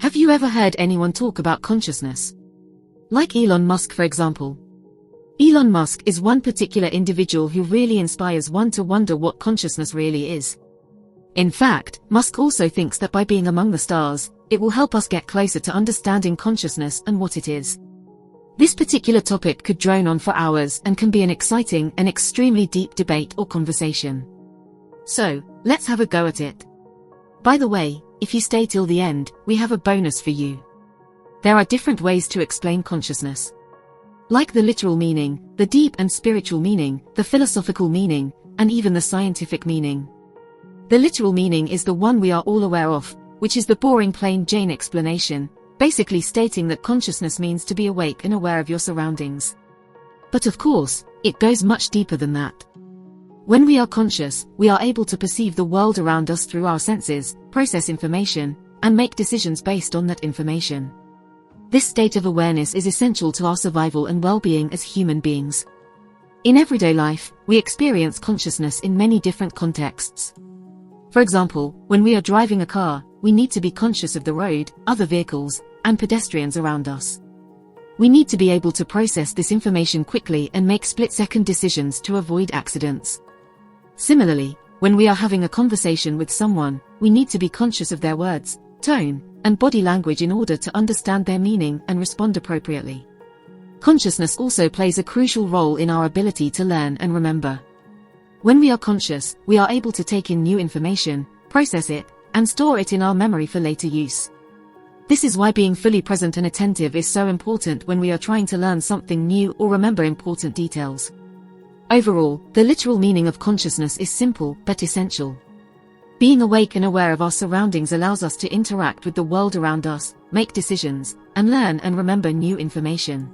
Have you ever heard anyone talk about consciousness? Like Elon Musk, for example. Elon Musk is one particular individual who really inspires one to wonder what consciousness really is. In fact, Musk also thinks that by being among the stars, it will help us get closer to understanding consciousness and what it is. This particular topic could drone on for hours and can be an exciting and extremely deep debate or conversation. So, let's have a go at it. By the way, if you stay till the end, we have a bonus for you. There are different ways to explain consciousness. Like the literal meaning, the deep and spiritual meaning, the philosophical meaning, and even the scientific meaning. The literal meaning is the one we are all aware of, which is the boring plain Jane explanation, basically stating that consciousness means to be awake and aware of your surroundings. But of course, it goes much deeper than that. When we are conscious, we are able to perceive the world around us through our senses, process information, and make decisions based on that information. This state of awareness is essential to our survival and well-being as human beings. In everyday life, we experience consciousness in many different contexts. For example, when we are driving a car, we need to be conscious of the road, other vehicles, and pedestrians around us. We need to be able to process this information quickly and make split-second decisions to avoid accidents. Similarly, when we are having a conversation with someone, we need to be conscious of their words, tone, and body language in order to understand their meaning and respond appropriately. Consciousness also plays a crucial role in our ability to learn and remember. When we are conscious, we are able to take in new information, process it, and store it in our memory for later use. This is why being fully present and attentive is so important when we are trying to learn something new or remember important details. Overall, the literal meaning of consciousness is simple but essential. Being awake and aware of our surroundings allows us to interact with the world around us, make decisions, and learn and remember new information.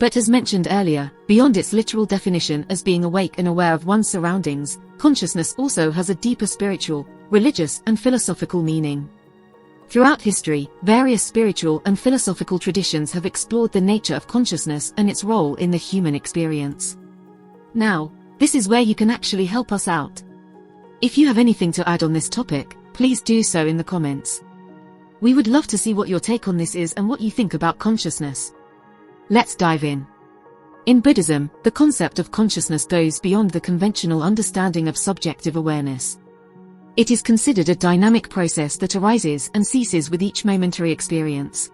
But as mentioned earlier, beyond its literal definition as being awake and aware of one's surroundings, consciousness also has a deeper spiritual, religious, and philosophical meaning. Throughout history, various spiritual and philosophical traditions have explored the nature of consciousness and its role in the human experience. Now, this is where you can actually help us out. If you have anything to add on this topic, please do so in the comments. We would love to see what your take on this is and what you think about consciousness. Let's dive in. In Buddhism, the concept of consciousness goes beyond the conventional understanding of subjective awareness. It is considered a dynamic process that arises and ceases with each momentary experience.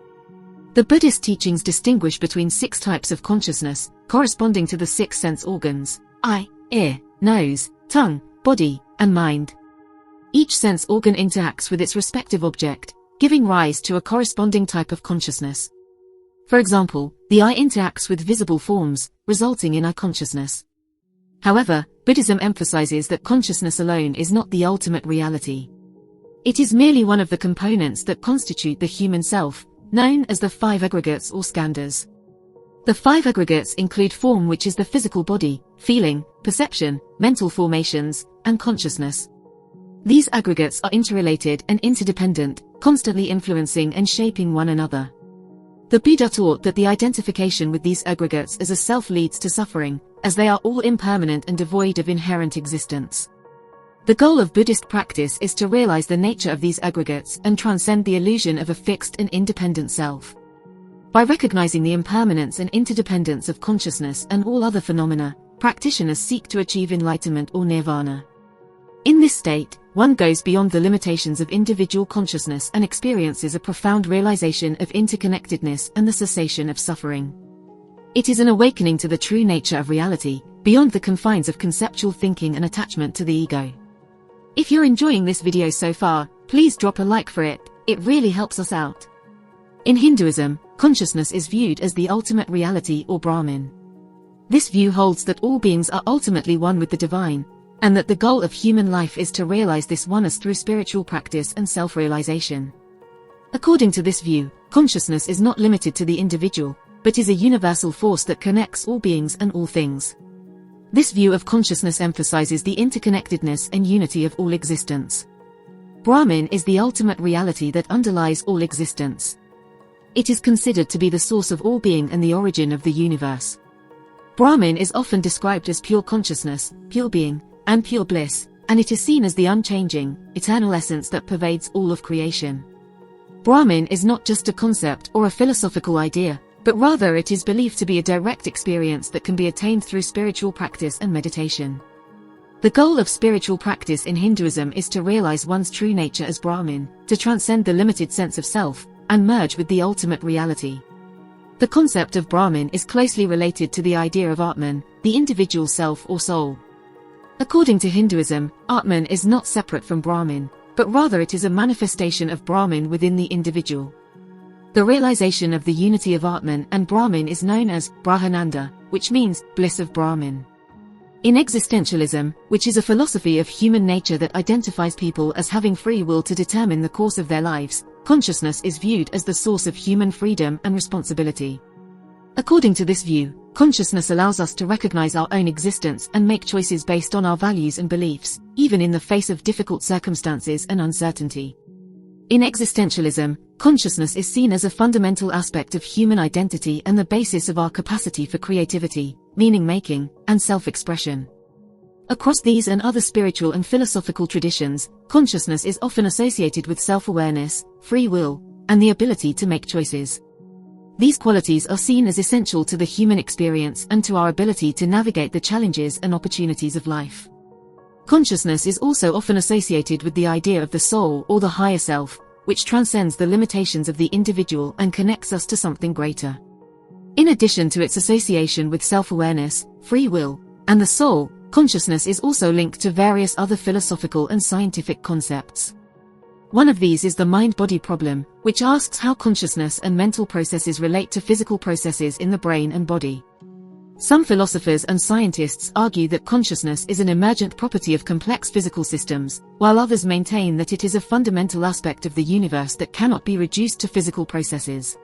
The Buddhist teachings distinguish between 6 types of consciousness, corresponding to the 6 sense organs: eye, ear, nose, tongue, body, and mind. Each sense organ interacts with its respective object, giving rise to a corresponding type of consciousness. For example, the eye interacts with visible forms, resulting in eye consciousness. However, Buddhism emphasizes that consciousness alone is not the ultimate reality. It is merely one of the components that constitute the human self, known as the 5 aggregates or skandhas. The 5 aggregates include form, which is the physical body, feeling, perception, mental formations, and consciousness. These aggregates are interrelated and interdependent, constantly influencing and shaping one another. The Buddha taught that the identification with these aggregates as a self leads to suffering, as they are all impermanent and devoid of inherent existence. The goal of Buddhist practice is to realize the nature of these aggregates and transcend the illusion of a fixed and independent self. By recognizing the impermanence and interdependence of consciousness and all other phenomena, practitioners seek to achieve enlightenment or nirvana. In this state, one goes beyond the limitations of individual consciousness and experiences a profound realization of interconnectedness and the cessation of suffering. It is an awakening to the true nature of reality, beyond the confines of conceptual thinking and attachment to the ego. If you're enjoying this video so far, please drop a like for it, it really helps us out. In Hinduism, consciousness is viewed as the ultimate reality or brahman. This view holds that all beings are ultimately one with the divine, and that the goal of human life is to realize this oneness through spiritual practice and self-realization. According to this view, consciousness is not limited to the individual, but is a universal force that connects all beings and all things. This view of consciousness emphasizes the interconnectedness and unity of all existence. Brahman is the ultimate reality that underlies all existence. It is considered to be the source of all being and the origin of the universe. Brahman is often described as pure consciousness, pure being, and pure bliss, and it is seen as the unchanging, eternal essence that pervades all of creation. Brahman is not just a concept or a philosophical idea, but rather it is believed to be a direct experience that can be attained through spiritual practice and meditation. The goal of spiritual practice in Hinduism is to realize one's true nature as Brahman, to transcend the limited sense of self, and merge with the ultimate reality. The concept of Brahman is closely related to the idea of atman, the individual self or soul. According to Hinduism, atman is not separate from Brahman, but rather it is a manifestation of Brahman within the individual. The realization of the unity of atman and Brahman is known as Brahmananda, which means bliss of Brahman. In existentialism, which is a philosophy of human nature that identifies people as having free will to determine the course of their lives, consciousness is viewed as the source of human freedom and responsibility. According to this view, consciousness allows us to recognize our own existence and make choices based on our values and beliefs, even in the face of difficult circumstances and uncertainty. In existentialism, consciousness is seen as a fundamental aspect of human identity and the basis of our capacity for creativity, meaning-making, and self-expression. Across these and other spiritual and philosophical traditions, consciousness is often associated with self-awareness, free will, and the ability to make choices. These qualities are seen as essential to the human experience and to our ability to navigate the challenges and opportunities of life. Consciousness is also often associated with the idea of the soul or the higher self, which transcends the limitations of the individual and connects us to something greater. In addition to its association with self-awareness, free will, and the soul, consciousness is also linked to various other philosophical and scientific concepts. One of these is the mind-body problem, which asks how consciousness and mental processes relate to physical processes in the brain and body. Some philosophers and scientists argue that consciousness is an emergent property of complex physical systems, while others maintain that it is a fundamental aspect of the universe that cannot be reduced to physical processes.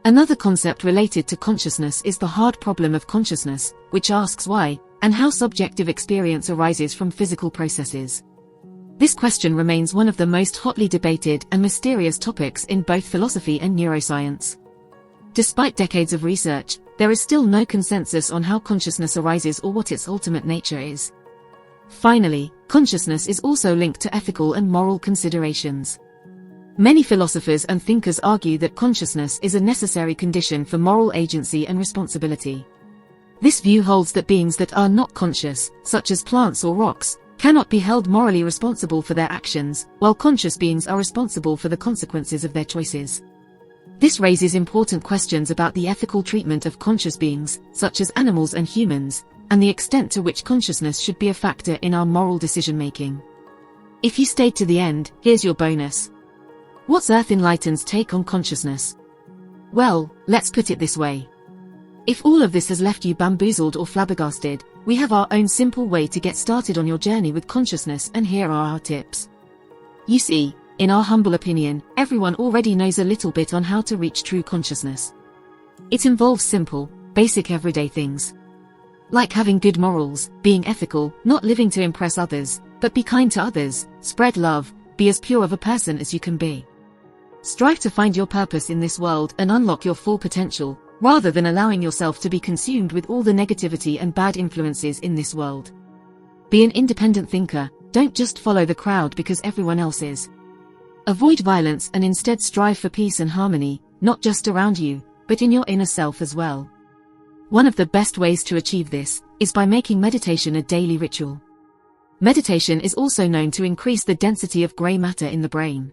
Another concept related to consciousness is the hard problem of consciousness, which asks why and how subjective experience arises from physical processes. This question remains one of the most hotly debated and mysterious topics in both philosophy and neuroscience. Despite decades of research, there is still no consensus on how consciousness arises or what its ultimate nature is. Finally, consciousness is also linked to ethical and moral considerations. Many philosophers and thinkers argue that consciousness is a necessary condition for moral agency and responsibility. This view holds that beings that are not conscious, such as plants or rocks, cannot be held morally responsible for their actions, while conscious beings are responsible for the consequences of their choices. This raises important questions about the ethical treatment of conscious beings, such as animals and humans, and the extent to which consciousness should be a factor in our moral decision-making. If you stayed to the end, here's your bonus. What's Earth Enlightened's take on consciousness? Well, let's put it this way. If all of this has left you bamboozled or flabbergasted, we have our own simple way to get started on your journey with consciousness, and here are our tips. You see, in our humble opinion, everyone already knows a little bit on how to reach true consciousness. It involves simple, basic everyday things. Like having good morals, being ethical, not living to impress others, but be kind to others, spread love, be as pure of a person as you can be. Strive to find your purpose in this world and unlock your full potential, rather than allowing yourself to be consumed with all the negativity and bad influences in this world. Be an independent thinker, don't just follow the crowd because everyone else is. Avoid violence and instead strive for peace and harmony, not just around you, but in your inner self as well. One of the best ways to achieve this is by making meditation a daily ritual. Meditation is also known to increase the density of gray matter in the brain.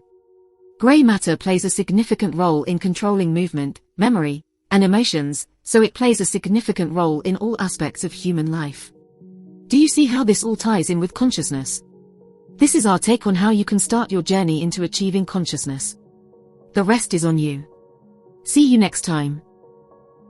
Gray matter plays a significant role in controlling movement, memory, and emotions, so it plays a significant role in all aspects of human life. Do you see how this all ties in with consciousness? This is our take on how you can start your journey into achieving consciousness. The rest is on you. See you next time.